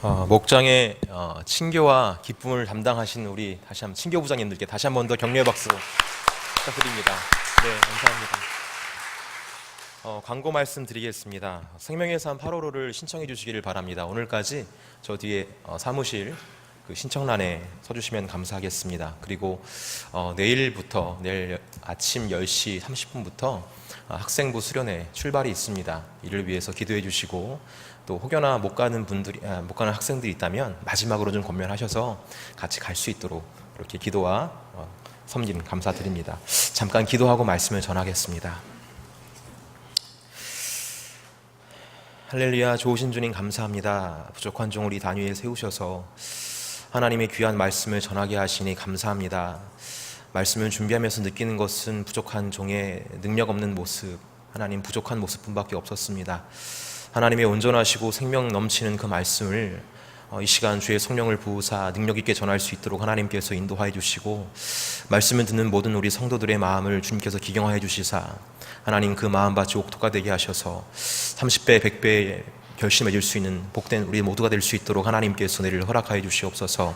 목장의 친교와 기쁨을 담당하신 우리 다시 한번 친교 부장님들께 다시 한번 더 격려의 박수 부탁드립니다. 네, 감사합니다. 광고 말씀드리겠습니다. 생명의 삶 8월호를 신청해 주시기를 바랍니다. 오늘까지 저 뒤에 사무실 신청란에 서주시면 감사하겠습니다. 그리고 내일 아침 10시 30분부터 학생부 수련회 출발이 있습니다. 이를 위해서 기도해 주시고, 또 혹여나 못 가는 학생들이 있다면 마지막으로 좀 권면하셔서 같이 갈 수 있도록 이렇게 기도와 섬김 감사드립니다. 잠깐 기도하고 말씀을 전하겠습니다. 할렐루야. 좋으신 주님 감사합니다. 부족한 종 우리 단위에 세우셔서 하나님의 귀한 말씀을 전하게 하시니 감사합니다. 말씀을 준비하면서 느끼는 것은 부족한 종의 능력 없는 모습, 하나님 부족한 모습뿐밖에 없었습니다. 하나님의 온전하시고 생명 넘치는 그 말씀을 이 시간 주의 성령을 부으사 능력 있게 전할 수 있도록 하나님께서 인도하여 주시고, 말씀을 듣는 모든 우리 성도들의 마음을 주님께서 기경하여 주시사 하나님 그 마음밭이 옥토가 되게 하셔서 30배 100배의 결실을 맺을 수 있는 복된 우리 모두가 될 수 있도록 하나님께서 은혜를 허락하여 주시옵소서.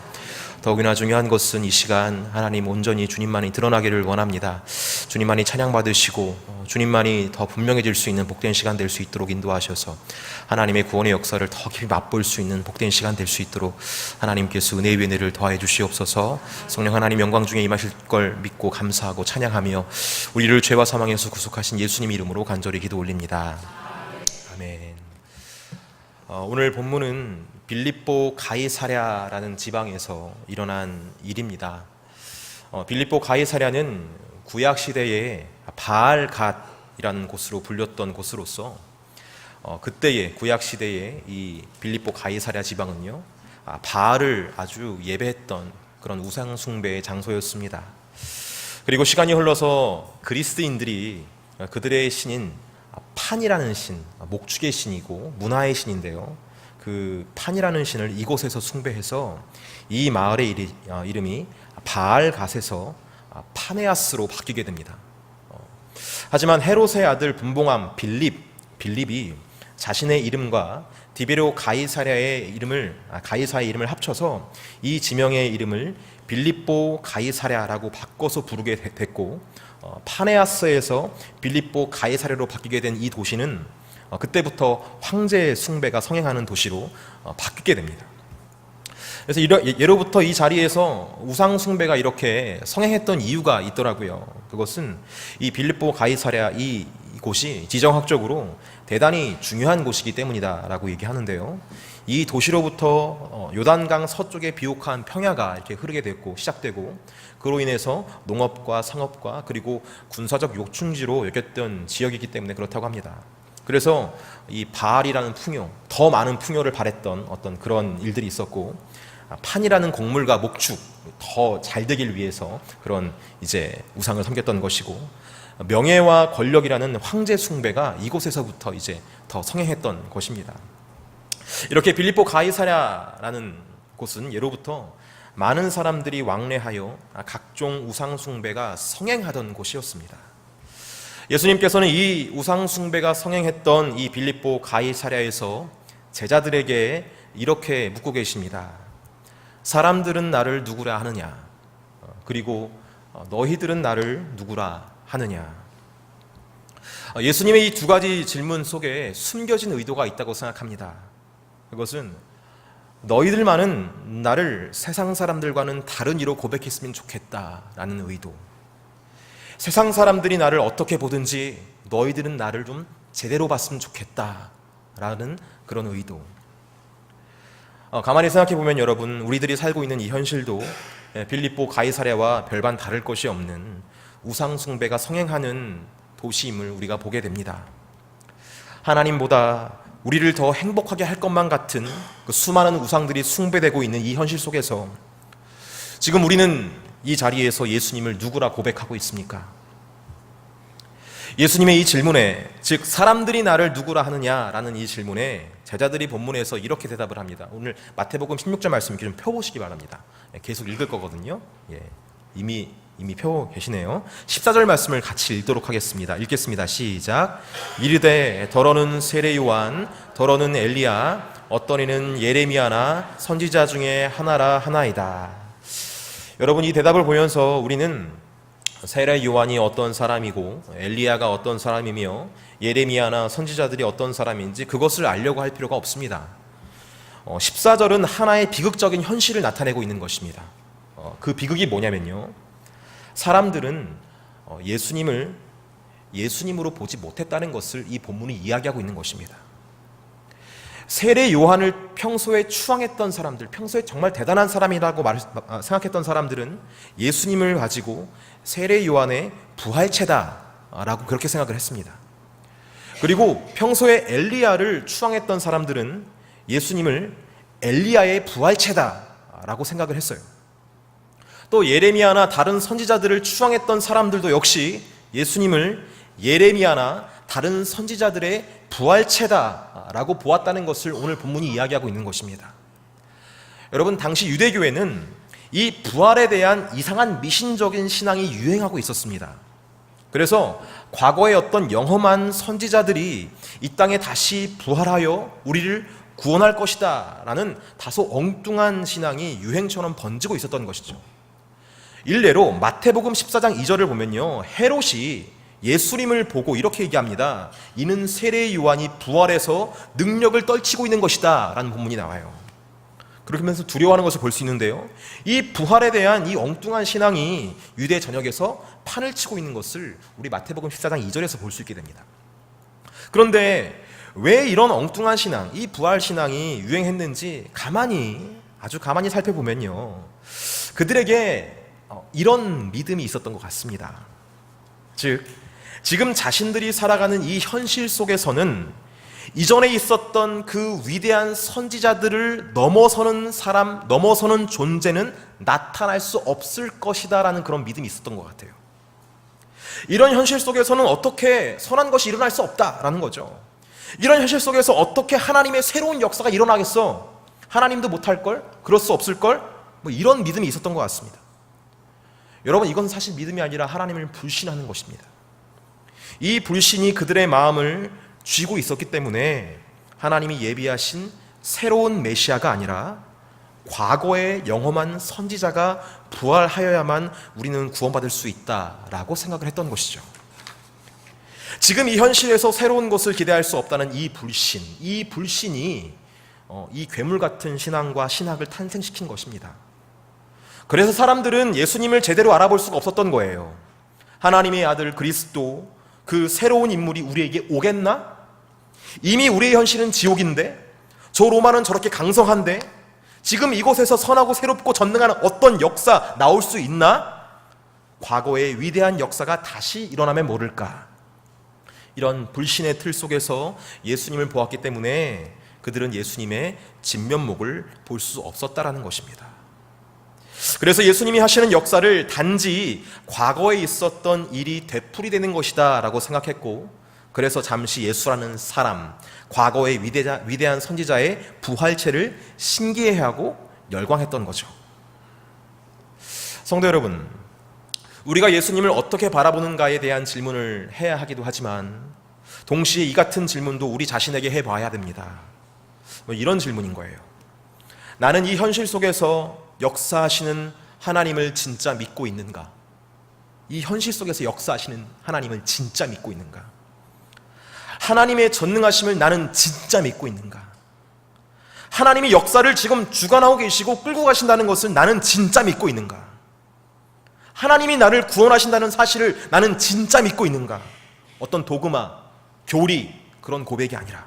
더욱이나 중요한 것은 이 시간 하나님 온전히 주님만이 드러나기를 원합니다. 주님만이 찬양받으시고 주님만이 더 분명해질 수 있는 복된 시간 될 수 있도록 인도하셔서 하나님의 구원의 역사를 더 깊이 맛볼 수 있는 복된 시간 될 수 있도록 하나님께서 은혜의 은혜를 더하여 주시옵소서. 성령 하나님 영광 중에 임하실 걸 믿고 감사하고 찬양하며 우리를 죄와 사망에서 구속하신 예수님 이름으로 간절히 기도 올립니다. 아멘. 오늘 본문은 빌립보 가이사랴라는 지방에서 일어난 일입니다. 빌립보 가이사랴는 구약시대에 바알갓이라는 곳으로 불렸던 곳으로서 그때의 구약시대의 이 빌립보 가이사랴 지방은요, 바알을 아주 예배했던 그런 우상숭배의 장소였습니다. 그리고 시간이 흘러서 그리스인들이 그들의 신인 판이라는 신, 목축의 신이고 문화의 신인데요, 그 판이라는 신을 이곳에서 숭배해서 이 마을의 이름이 바알갓에서 파네아스로 바뀌게 됩니다. 하지만 헤롯의 아들 분봉함 빌립이 자신의 이름과 디베로 가이사랴의 이름을 합쳐서 이 지명의 이름을 빌립보 가이사랴라고 바꿔서 부르게 됐고, 파네아스에서 빌립보 가이사랴로 바뀌게 된 이 도시는 그때부터 황제 숭배가 성행하는 도시로 바뀌게 됩니다. 그래서 예로부터 이 자리에서 우상 숭배가 이렇게 성행했던 이유가 있더라고요. 그것은 이 빌립보 가이사랴 이곳이 지정학적으로 대단히 중요한 곳이기 때문이다라고 얘기하는데요. 이 도시로부터 요단강 서쪽에 비옥한 평야가 이렇게 흐르게 됐고 시작되고, 그로 인해서 농업과 상업과 그리고 군사적 요충지로 여겼던 지역이기 때문에 그렇다고 합니다. 그래서 이 바알이라는 풍요, 더 많은 풍요를 바랬던 어떤 그런 일들이 있었고, 판이라는 곡물과 목축 더 잘 되길 위해서 그런 이제 우상을 섬겼던 것이고, 명예와 권력이라는 황제 숭배가 이곳에서부터 이제 더 성행했던 것입니다. 이렇게 빌립보 가이사랴라는 곳은 예로부터 많은 사람들이 왕래하여 각종 우상 숭배가 성행하던 곳이었습니다. 예수님께서는 이 우상 숭배가 성행했던 이 빌립보 가이사랴에서 제자들에게 이렇게 묻고 계십니다. 사람들은 나를 누구라 하느냐? 그리고 너희들은 나를 누구라 하느냐? 예수님의 이 두 가지 질문 속에 숨겨진 의도가 있다고 생각합니다. 그것은 너희들만은 나를 세상 사람들과는 다른 이로 고백했으면 좋겠다라는 의도, 세상 사람들이 나를 어떻게 보든지 너희들은 나를 좀 제대로 봤으면 좋겠다라는 그런 의도. 가만히 생각해 보면 여러분, 우리들이 살고 있는 이 현실도 빌립보 가이사랴와 별반 다를 것이 없는 우상 숭배가 성행하는 도시임을 우리가 보게 됩니다. 하나님보다 우리를 더 행복하게 할 것만 같은 그 수많은 우상들이 숭배되고 있는 이 현실 속에서 지금 우리는 이 자리에서 예수님을 누구라 고백하고 있습니까? 예수님의 이 질문에, 즉 사람들이 나를 누구라 하느냐라는 이 질문에 제자들이 본문에서 이렇게 대답을 합니다. 오늘 마태복음 16절 말씀 좀 펴보시기 바랍니다. 계속 읽을 거거든요. 이미 펴고 계시네요. 14절 말씀을 같이 읽도록 하겠습니다. 읽겠습니다. 시작. 이르되 더러는 세례 요한, 더러는 엘리야, 어떤 이는 예레미야나 선지자 중에 하나라 하나이다. 여러분, 이 대답을 보면서 우리는 세례 요한이 어떤 사람이고 엘리야가 어떤 사람이며 예레미야나 선지자들이 어떤 사람인지 그것을 알려고 할 필요가 없습니다. 14절은 하나의 비극적인 현실을 나타내고 있는 것입니다. 그 비극이 뭐냐면요, 사람들은 예수님을 예수님으로 보지 못했다는 것을 이 본문이 이야기하고 있는 것입니다. 세례 요한을 평소에 추앙했던 사람들, 평소에 정말 대단한 사람이라고 생각했던 사람들은 예수님을 가지고 세례 요한의 부활체다라고 그렇게 생각을 했습니다. 그리고 평소에 엘리야를 추앙했던 사람들은 예수님을 엘리야의 부활체다라고 생각을 했어요. 또 예레미야나 다른 선지자들을 추앙했던 사람들도 역시 예수님을 예레미야나 다른 선지자들의 부활체다라고 보았다는 것을 오늘 본문이 이야기하고 있는 것입니다. 여러분, 당시 유대교회는 이 부활에 대한 이상한 미신적인 신앙이 유행하고 있었습니다. 그래서 과거의 어떤 영험한 선지자들이 이 땅에 다시 부활하여 우리를 구원할 것이다 라는 다소 엉뚱한 신앙이 유행처럼 번지고 있었던 것이죠. 일례로 마태복음 14장 2절을 보면요, 헤롯이 예수님을 보고 이렇게 얘기합니다. 이는 세례 요한이 부활해서 능력을 떨치고 있는 것이다 라는 본문이 나와요. 그러면서 두려워하는 것을 볼 수 있는데요, 이 부활에 대한 이 엉뚱한 신앙이 유대 전역에서 판을 치고 있는 것을 우리 마태복음 14장 2절에서 볼 수 있게 됩니다. 그런데 왜 이런 엉뚱한 신앙, 이 부활 신앙이 유행했는지 아주 가만히 살펴보면요, 그들에게 이런 믿음이 있었던 것 같습니다. 즉, 지금 자신들이 살아가는 이 현실 속에서는 이전에 있었던 그 위대한 선지자들을 넘어서는 사람, 넘어서는 존재는 나타날 수 없을 것이다 라는 그런 믿음이 있었던 것 같아요. 이런 현실 속에서는 어떻게 선한 것이 일어날 수 없다라는 거죠. 이런 현실 속에서 어떻게 하나님의 새로운 역사가 일어나겠어? 하나님도 못할걸? 그럴 수 없을걸? 이런 믿음이 있었던 것 같습니다. 여러분, 이건 사실 믿음이 아니라 하나님을 불신하는 것입니다. 이 불신이 그들의 마음을 쥐고 있었기 때문에 하나님이 예비하신 새로운 메시아가 아니라 과거의 영험한 선지자가 부활하여야만 우리는 구원받을 수 있다라고 생각을 했던 것이죠. 지금 이 현실에서 새로운 것을 기대할 수 없다는 이 불신이 이 괴물 같은 신앙과 신학을 탄생시킨 것입니다. 그래서 사람들은 예수님을 제대로 알아볼 수가 없었던 거예요. 하나님의 아들 그리스도, 그 새로운 인물이 우리에게 오겠나? 이미 우리의 현실은 지옥인데, 저 로마는 저렇게 강성한데, 지금 이곳에서 선하고 새롭고 전능한 어떤 역사 나올 수 있나? 과거의 위대한 역사가 다시 일어나면 모를까? 이런 불신의 틀 속에서 예수님을 보았기 때문에 그들은 예수님의 진면목을 볼 수 없었다라는 것입니다. 그래서 예수님이 하시는 역사를 단지 과거에 있었던 일이 되풀이되는 것이다 라고 생각했고, 그래서 잠시 예수라는 사람, 과거의 위대한 선지자의 부활체를 신기해하고 열광했던 거죠. 성도 여러분, 우리가 예수님을 어떻게 바라보는가에 대한 질문을 해야 하기도 하지만 동시에 이 같은 질문도 우리 자신에게 해봐야 됩니다. 이런 질문인 거예요. 나는 이 현실 속에서 역사하시는 하나님을 진짜 믿고 있는가? 이 현실 속에서 역사하시는 하나님을 진짜 믿고 있는가? 하나님의 전능하심을 나는 진짜 믿고 있는가? 하나님이 역사를 지금 주관하고 계시고 끌고 가신다는 것을 나는 진짜 믿고 있는가? 하나님이 나를 구원하신다는 사실을 나는 진짜 믿고 있는가? 어떤 도그마, 교리, 그런 고백이 아니라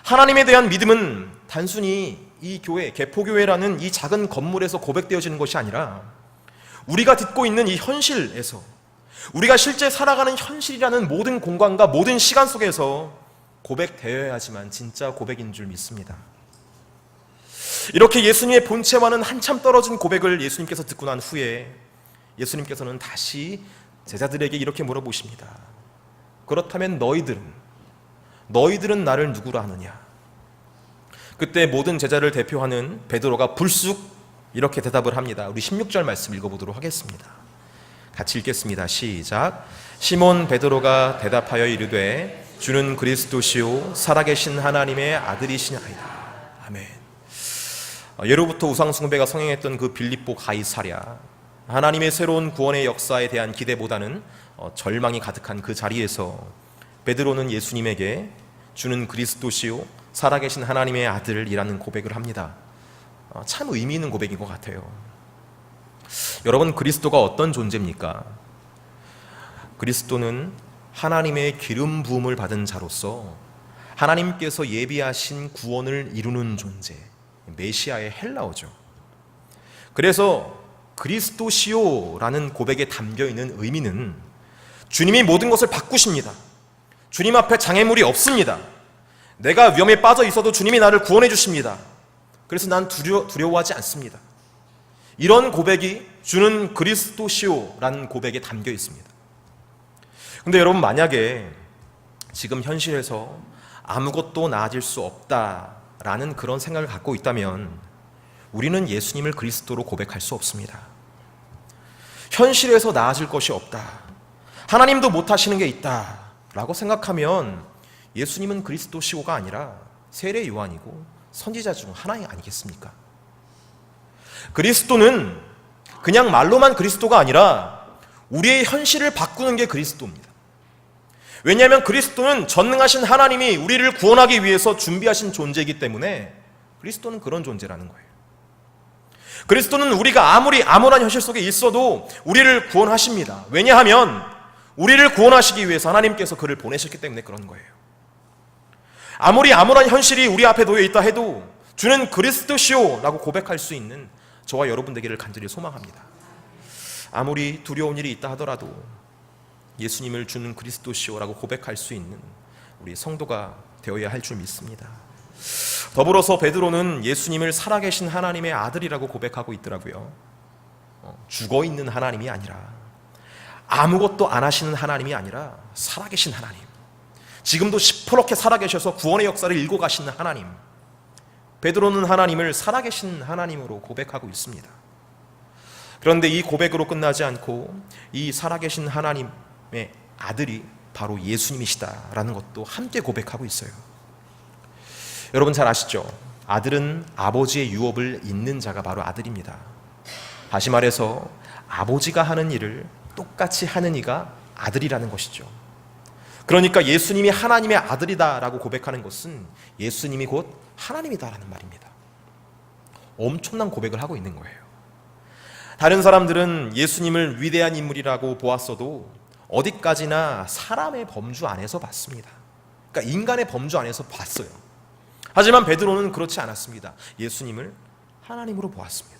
하나님에 대한 믿음은 단순히 이 교회, 개포교회라는 이 작은 건물에서 고백되어지는 것이 아니라 우리가 듣고 있는 이 현실에서, 우리가 실제 살아가는 현실이라는 모든 공간과 모든 시간 속에서 고백되어야지만 진짜 고백인 줄 믿습니다. 이렇게 예수님의 본체와는 한참 떨어진 고백을 예수님께서 듣고 난 후에 예수님께서는 다시 제자들에게 이렇게 물어보십니다. 그렇다면 너희들은 나를 누구라 하느냐? 그때 모든 제자를 대표하는 베드로가 불쑥 이렇게 대답을 합니다. 우리 16절 말씀 읽어보도록 하겠습니다. 같이 읽겠습니다. 시작. 시몬 베드로가 대답하여 이르되 주는 그리스도시요 살아계신 하나님의 아들이시나이다. 아멘. 예로부터 우상 숭배가 성행했던 그 빌립보 가이사랴, 하나님의 새로운 구원의 역사에 대한 기대보다는 절망이 가득한 그 자리에서 베드로는 예수님에게 주는 그리스도시요 살아계신 하나님의 아들이라는 고백을 합니다. 참 의미 있는 고백인 것 같아요. 여러분, 그리스도가 어떤 존재입니까? 그리스도는 하나님의 기름 부음을 받은 자로서 하나님께서 예비하신 구원을 이루는 존재, 메시아의 헬라어죠. 그래서 그리스도시요라는 고백에 담겨있는 의미는 주님이 모든 것을 바꾸십니다. 주님 앞에 장애물이 없습니다. 내가 위험에 빠져 있어도 주님이 나를 구원해 주십니다. 그래서 난 두려워하지 않습니다. 이런 고백이 주는 그리스도시요라는 고백에 담겨 있습니다. 근데 여러분, 만약에 지금 현실에서 아무것도 나아질 수 없다라는 그런 생각을 갖고 있다면 우리는 예수님을 그리스도로 고백할 수 없습니다. 현실에서 나아질 것이 없다, 하나님도 못하시는 게 있다 라고 생각하면 예수님은 그리스도시오가 아니라 세례 요한이고 선지자 중 하나이 아니겠습니까? 그리스도는 그냥 말로만 그리스도가 아니라 우리의 현실을 바꾸는 게 그리스도입니다. 왜냐하면 그리스도는 전능하신 하나님이 우리를 구원하기 위해서 준비하신 존재이기 때문에 그리스도는 그런 존재라는 거예요. 그리스도는 우리가 아무리 암울한 현실 속에 있어도 우리를 구원하십니다. 왜냐하면 우리를 구원하시기 위해서 하나님께서 그를 보내셨기 때문에 그런 거예요. 아무리 암울한 현실이 우리 앞에 놓여 있다 해도 주는 그리스도시오라고 고백할 수 있는 저와 여러분 되기를 간절히 소망합니다. 아무리 두려운 일이 있다 하더라도 예수님을 주는 그리스도시오라고 고백할 수 있는 우리 성도가 되어야 할 줄 믿습니다. 더불어서 베드로는 예수님을 살아계신 하나님의 아들이라고 고백하고 있더라고요. 죽어있는 하나님이 아니라, 아무것도 안 하시는 하나님이 아니라 살아계신 하나님, 지금도 시퍼렇게 살아계셔서 구원의 역사를 일궈 가시는 하나님, 베드로는 하나님을 살아계신 하나님으로 고백하고 있습니다. 그런데 이 고백으로 끝나지 않고 이 살아계신 하나님의 아들이 바로 예수님이시다라는 것도 함께 고백하고 있어요. 여러분 잘 아시죠? 아들은 아버지의 유업을 잇는 자가 바로 아들입니다. 다시 말해서 아버지가 하는 일을 똑같이 하는 이가 아들이라는 것이죠. 그러니까 예수님이 하나님의 아들이다라고 고백하는 것은 예수님이 곧 하나님이다라는 말입니다. 엄청난 고백을 하고 있는 거예요. 다른 사람들은 예수님을 위대한 인물이라고 보았어도 어디까지나 사람의 범주 안에서 봤습니다. 그러니까 인간의 범주 안에서 봤어요. 하지만 베드로는 그렇지 않았습니다. 예수님을 하나님으로 보았습니다.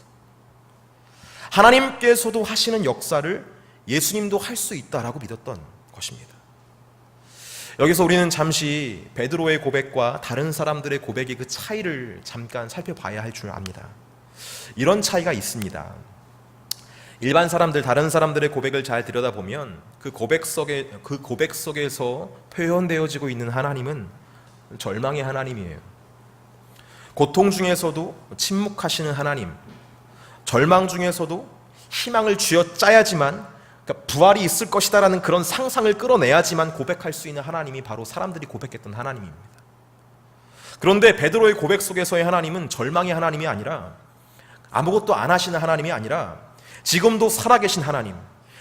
하나님께서도 하시는 역사를 예수님도 할 수 있다라고 믿었던 것입니다. 여기서 우리는 잠시 베드로의 고백과 다른 사람들의 고백의 그 차이를 잠깐 살펴봐야 할 줄 압니다. 이런 차이가 있습니다. 일반 사람들, 다른 사람들의 고백을 잘 들여다보면 그 고백 속에서 표현되어지고 있는 하나님은 절망의 하나님이에요. 고통 중에서도 침묵하시는 하나님, 절망 중에서도 희망을 쥐어짜야지만, 그러니까 부활이 있을 것이다라는 그런 상상을 끌어내야지만 고백할 수 있는 하나님이 바로 사람들이 고백했던 하나님입니다. 그런데 베드로의 고백 속에서의 하나님은 절망의 하나님이 아니라, 아무것도 안 하시는 하나님이 아니라 지금도 살아계신 하나님,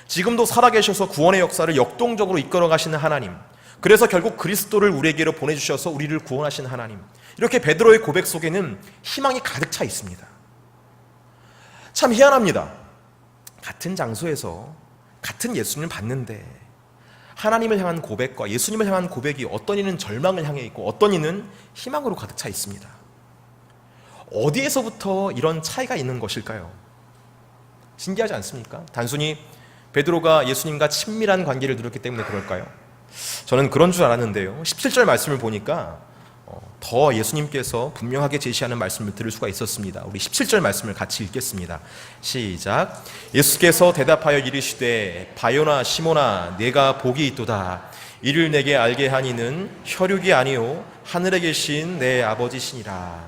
지금도 살아계셔서 구원의 역사를 역동적으로 이끌어 가시는 하나님, 그래서 결국 그리스도를 우리에게로 보내주셔서 우리를 구원하신 하나님, 이렇게 베드로의 고백 속에는 희망이 가득 차 있습니다. 참 희한합니다. 같은 장소에서 같은 예수님을 봤는데 하나님을 향한 고백과 예수님을 향한 고백이 어떤 이는 절망을 향해 있고 어떤 이는 희망으로 가득 차 있습니다. 어디에서부터 이런 차이가 있는 것일까요? 신기하지 않습니까? 단순히 베드로가 예수님과 친밀한 관계를 누렸기 때문에 그럴까요? 저는 그런 줄 알았는데요. 17절 말씀을 보니까 더 예수님께서 분명하게 제시하는 말씀을 들을 수가 있었습니다. 우리 17절 말씀을 같이 읽겠습니다. 시작. 예수께서 대답하여 이르시되 바요나 시몬아 내가 복이 있도다. 이를 내게 알게 하니는 혈육이 아니요 하늘에 계신 내 아버지시니라.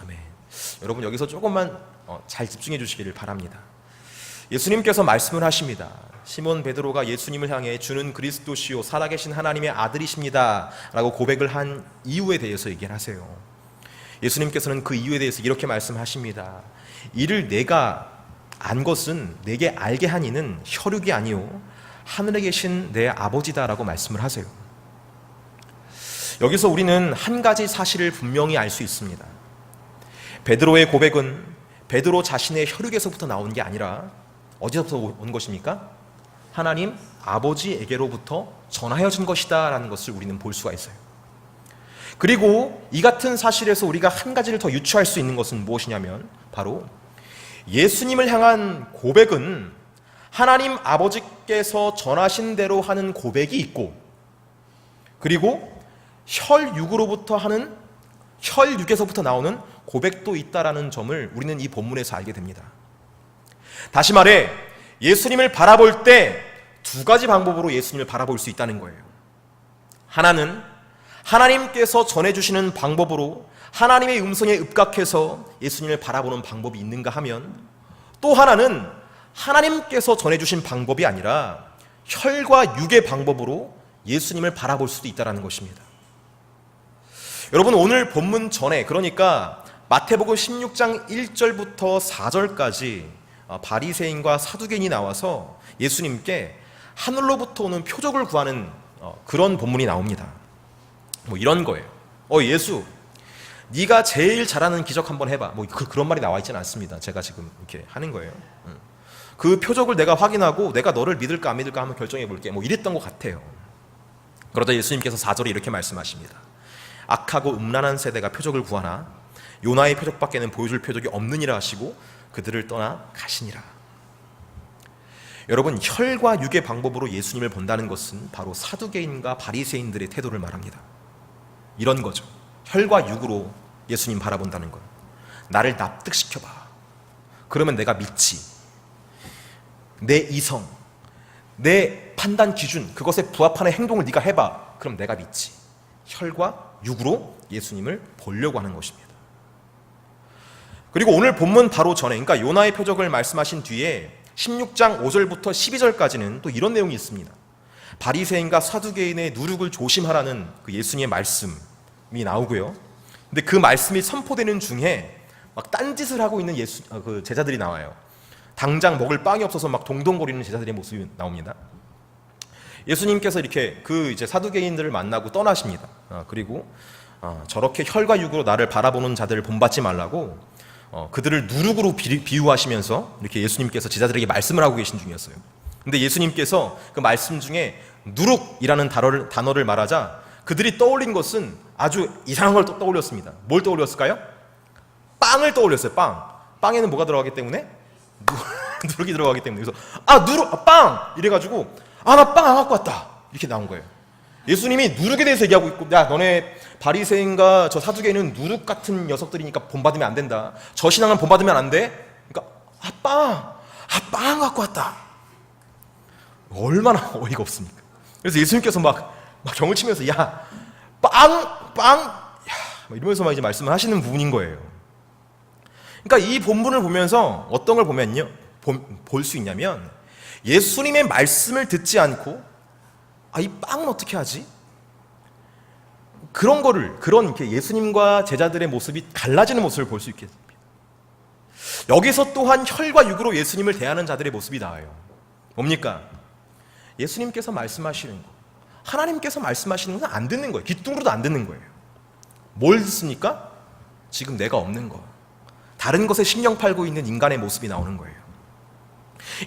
아멘. 여러분 여기서 조금만 잘 집중해 주시기를 바랍니다. 예수님께서 말씀을 하십니다. 시몬 베드로가 예수님을 향해 주는 그리스도시요 살아계신 하나님의 아들이십니다 라고 고백을 한 이유에 대해서 얘기를 하세요. 예수님께서는 그 이유에 대해서 이렇게 말씀하십니다. 이를 내가 안 것은 내게 알게 한 이는 혈육이 아니요 하늘에 계신 내 아버지다라고 말씀을 하세요. 여기서 우리는 한 가지 사실을 분명히 알 수 있습니다. 베드로의 고백은 베드로 자신의 혈육에서부터 나온 게 아니라 어디서부터 온 것입니까? 하나님 아버지에게로부터 전하여진 것이다 라는 것을 우리는 볼 수가 있어요. 그리고 이 같은 사실에서 우리가 한 가지를 더 유추할 수 있는 것은 무엇이냐면 바로 예수님을 향한 고백은 하나님 아버지께서 전하신 대로 하는 고백이 있고, 그리고 혈육에서부터 나오는 고백도 있다라는 점을 우리는 이 본문에서 알게 됩니다. 다시 말해 예수님을 바라볼 때 두 가지 방법으로 예수님을 바라볼 수 있다는 거예요. 하나는 하나님께서 전해주시는 방법으로 하나님의 음성에 읍각해서 예수님을 바라보는 방법이 있는가 하면, 또 하나는 하나님께서 전해주신 방법이 아니라 혈과 육의 방법으로 예수님을 바라볼 수도 있다는 것입니다. 여러분, 오늘 본문 전에, 그러니까 마태복음 16장 1절부터 4절까지 바리새인과 사두개인이 나와서 예수님께 하늘로부터 오는 표적을 구하는 그런 본문이 나옵니다. 뭐 이런 거예요. 예수, 네가 제일 잘하는 기적 한번 해봐. 그런 말이 나와 있지는 않습니다. 제가 지금 이렇게 하는 거예요. 그 표적을 내가 확인하고 내가 너를 믿을까 안 믿을까 한번 결정해 볼게. 이랬던 것 같아요. 그러자 예수님께서 4절에 이렇게 말씀하십니다. 악하고 음란한 세대가 표적을 구하나 요나의 표적밖에는 보여줄 표적이 없느니라 하시고 그들을 떠나 가시니라. 여러분, 혈과 육의 방법으로 예수님을 본다는 것은 바로 사두개인과 바리새인들의 태도를 말합니다. 이런 거죠. 혈과 육으로 예수님 바라본다는 것. 나를 납득시켜봐. 그러면 내가 믿지. 내 이성, 내 판단 기준, 그것에 부합하는 행동을 네가 해봐. 그럼 내가 믿지. 혈과 육으로 예수님을 보려고 하는 것입니다. 그리고 오늘 본문 바로 전에, 그러니까 요나의 표적을 말씀하신 뒤에 16장 5절부터 12절까지는 또 이런 내용이 있습니다. 바리새인과 사두개인의 누룩을 조심하라는 그 예수님의 말씀이 나오고요. 근데 그 말씀이 선포되는 중에 막 딴짓을 하고 있는 그 제자들이 나와요. 당장 먹을 빵이 없어서 막 동동거리는 제자들의 모습이 나옵니다. 예수님께서 이렇게 그 이제 사두개인들을 만나고 떠나십니다. 그리고 저렇게 혈과 육으로 나를 바라보는 자들을 본받지 말라고 그들을 누룩으로 비유하시면서 이렇게 예수님께서 제자들에게 말씀을 하고 계신 중이었어요. 근데 예수님께서 그 말씀 중에 누룩이라는 단어를 말하자 그들이 떠올린 것은 아주 이상한 걸 떠올렸습니다. 뭘 떠올렸을까요? 빵을 떠올렸어요. 빵에는 뭐가 들어가기 때문에? 누룩이 들어가기 때문에. 그래서 빵! 이래가지고 나 빵 안 갖고 왔다 이렇게 나온 거예요. 예수님이 누룩에 대해서 얘기하고 있고, 야, 너네 바리새인과 저 사두개인은 누룩 같은 녀석들이니까 본받으면 안 된다. 저 신앙은 본받으면 안 돼. 그러니까 빵 갖고 왔다. 얼마나 어이가 없습니까? 그래서 예수님께서 막 경을 치면서 야, 이러면서 막 이제 말씀을 하시는 부분인 거예요. 그러니까 이 본문을 보면서 어떤 걸 볼 수 있냐면, 예수님의 말씀을 듣지 않고 이 빵은 어떻게 하지? 그런 이렇게 예수님과 제자들의 모습이 갈라지는 모습을 볼 수 있겠습니다. 여기서 또한 혈과 육으로 예수님을 대하는 자들의 모습이 나와요. 뭡니까? 예수님께서 말씀하시는 거, 하나님께서 말씀하시는 건 안 듣는 거예요. 귀뚱으로도 안 듣는 거예요. 뭘 듣습니까? 지금 내가 없는 거, 다른 것에 신경 팔고 있는 인간의 모습이 나오는 거예요.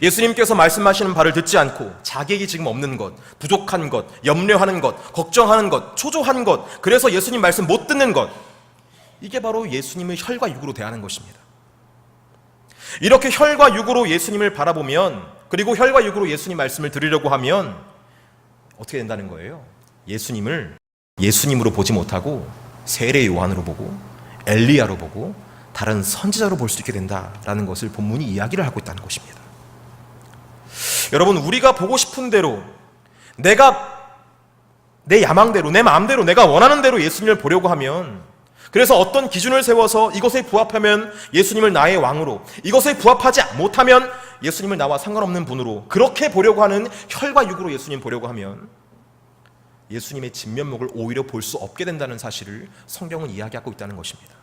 예수님께서 말씀하시는 바를 듣지 않고 자객이 지금 없는 것, 부족한 것, 염려하는 것, 걱정하는 것, 초조한 것, 그래서 예수님 말씀 못 듣는 것, 이게 바로 예수님을 혈과 육으로 대하는 것입니다. 이렇게 혈과 육으로 예수님을 바라보면, 그리고 혈과 육으로 예수님 말씀을 들으려고 하면 어떻게 된다는 거예요? 예수님을 예수님으로 보지 못하고 세례 요한으로 보고 엘리야로 보고 다른 선지자로 볼 수 있게 된다라는 것을 본문이 이야기를 하고 있다는 것입니다. 여러분, 우리가 보고 싶은 대로, 내가 내 야망대로, 내 마음대로, 내가 원하는 대로 예수님을 보려고 하면 그래서 어떤 기준을 세워서 이것에 부합하면 예수님을 나의 왕으로, 이것에 부합하지 못하면 예수님을 나와 상관없는 분으로, 그렇게 보려고 하는 혈과 육으로 예수님 보려고 하면 예수님의 진면목을 오히려 볼 수 없게 된다는 사실을 성경은 이야기하고 있다는 것입니다.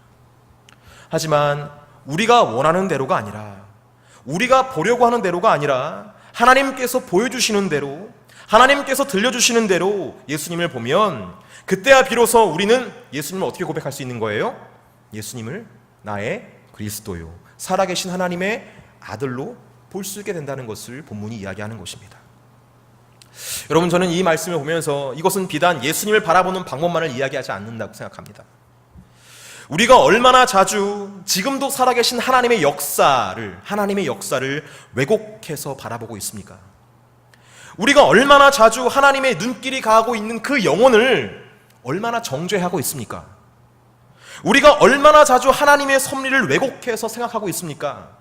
하지만 우리가 원하는 대로가 아니라, 우리가 보려고 하는 대로가 아니라 하나님께서 보여주시는 대로, 하나님께서 들려주시는 대로 예수님을 보면 그때야 비로소 우리는 예수님을 어떻게 고백할 수 있는 거예요? 예수님을 나의 그리스도요, 살아계신 하나님의 아들로 볼 수 있게 된다는 것을 본문이 이야기하는 것입니다. 여러분, 저는 이 말씀을 보면서 이것은 비단 예수님을 바라보는 방법만을 이야기하지 않는다고 생각합니다. 우리가 얼마나 자주 지금도 살아계신 하나님의 역사를 왜곡해서 바라보고 있습니까? 우리가 얼마나 자주 하나님의 눈길이 가고 있는 그 영혼을 얼마나 정죄하고 있습니까? 우리가 얼마나 자주 하나님의 섭리를 왜곡해서 생각하고 있습니까?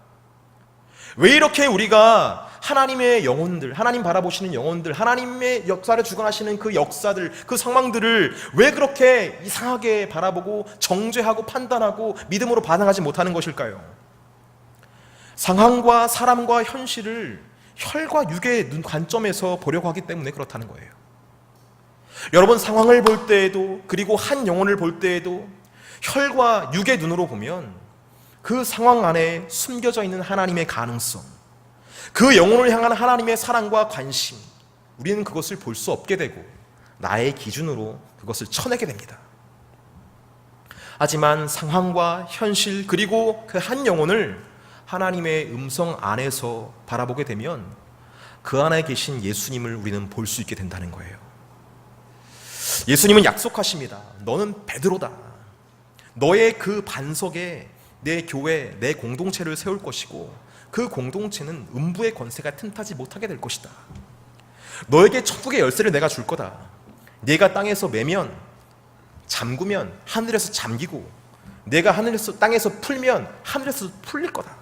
왜 이렇게 우리가 하나님의 영혼들, 하나님 바라보시는 영혼들, 하나님의 역사를 주관하시는 그 역사들, 그 상황들을 왜 그렇게 이상하게 바라보고 정죄하고 판단하고 믿음으로 반응하지 못하는 것일까요? 상황과 사람과 현실을 혈과 육의 눈 관점에서 보려고 하기 때문에 그렇다는 거예요. 여러분, 상황을 볼 때에도, 그리고 한 영혼을 볼 때에도 혈과 육의 눈으로 보면 그 상황 안에 숨겨져 있는 하나님의 가능성, 그 영혼을 향한 하나님의 사랑과 관심, 우리는 그것을 볼 수 없게 되고 나의 기준으로 그것을 쳐내게 됩니다. 하지만 상황과 현실, 그리고 그 한 영혼을 하나님의 음성 안에서 바라보게 되면 그 안에 계신 예수님을 우리는 볼 수 있게 된다는 거예요. 예수님은 약속하십니다. 너는 베드로다. 너의 그 반석에 내 교회, 내 공동체를 세울 것이고 그 공동체는 음부의 권세가 틈타지 못하게 될 것이다. 너에게 천국의 열쇠를 내가 줄 거다. 네가 땅에서 매면, 잠그면 하늘에서 잠기고, 내가 땅에서 풀면 하늘에서 풀릴 거다.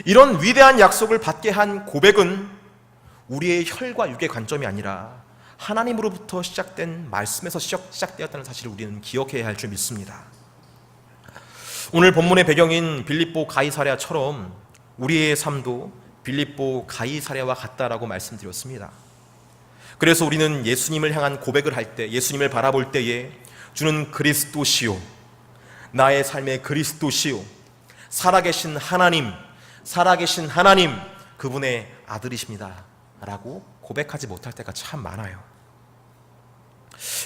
이런 위대한 약속을 받게 한 고백은 우리의 혈과 육의 관점이 아니라 하나님으로부터 시작된 말씀에서 시작되었다는 사실을 우리는 기억해야 할 줄 믿습니다. 오늘 본문의 배경인 빌립보 가이사랴처럼 우리의 삶도 빌립보 가이사랴와 같다라고 말씀드렸습니다. 그래서 우리는 예수님을 향한 고백을 할 때, 예수님을 바라볼 때에 주는 그리스도시요, 나의 삶의 그리스도시요, 살아계신 하나님, 그분의 아들이십니다 라고 고백하지 못할 때가 참 많아요.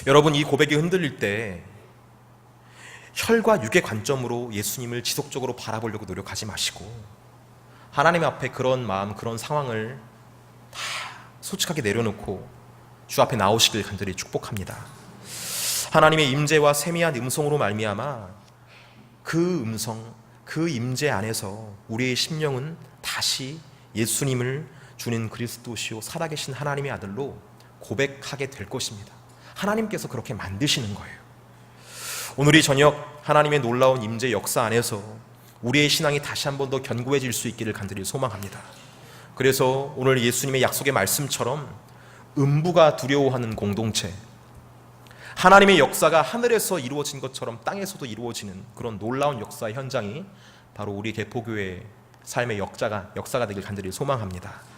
여러분, 이 고백이 흔들릴 때 혈과 육의 관점으로 예수님을 지속적으로 바라보려고 노력하지 마시고 하나님 앞에 그런 마음, 그런 상황을 다 솔직하게 내려놓고 주 앞에 나오시길 간절히 축복합니다. 하나님의 임재와 세미한 음성으로 말미암아 그 음성, 그 임재 안에서 우리의 심령은 다시 예수님을 주는 그리스도시요, 살아계신 하나님의 아들로 고백하게 될 것입니다. 하나님께서 그렇게 만드시는 거예요. 오늘 이 저녁 하나님의 놀라운 임재 역사 안에서 우리의 신앙이 다시 한 번 더 견고해질 수 있기를 간절히 소망합니다. 그래서 오늘 예수님의 약속의 말씀처럼 음부가 두려워하는 공동체, 하나님의 역사가 하늘에서 이루어진 것처럼 땅에서도 이루어지는 그런 놀라운 역사의 현장이 바로 우리 개포교회의 삶의 역사가 되길 간절히 소망합니다.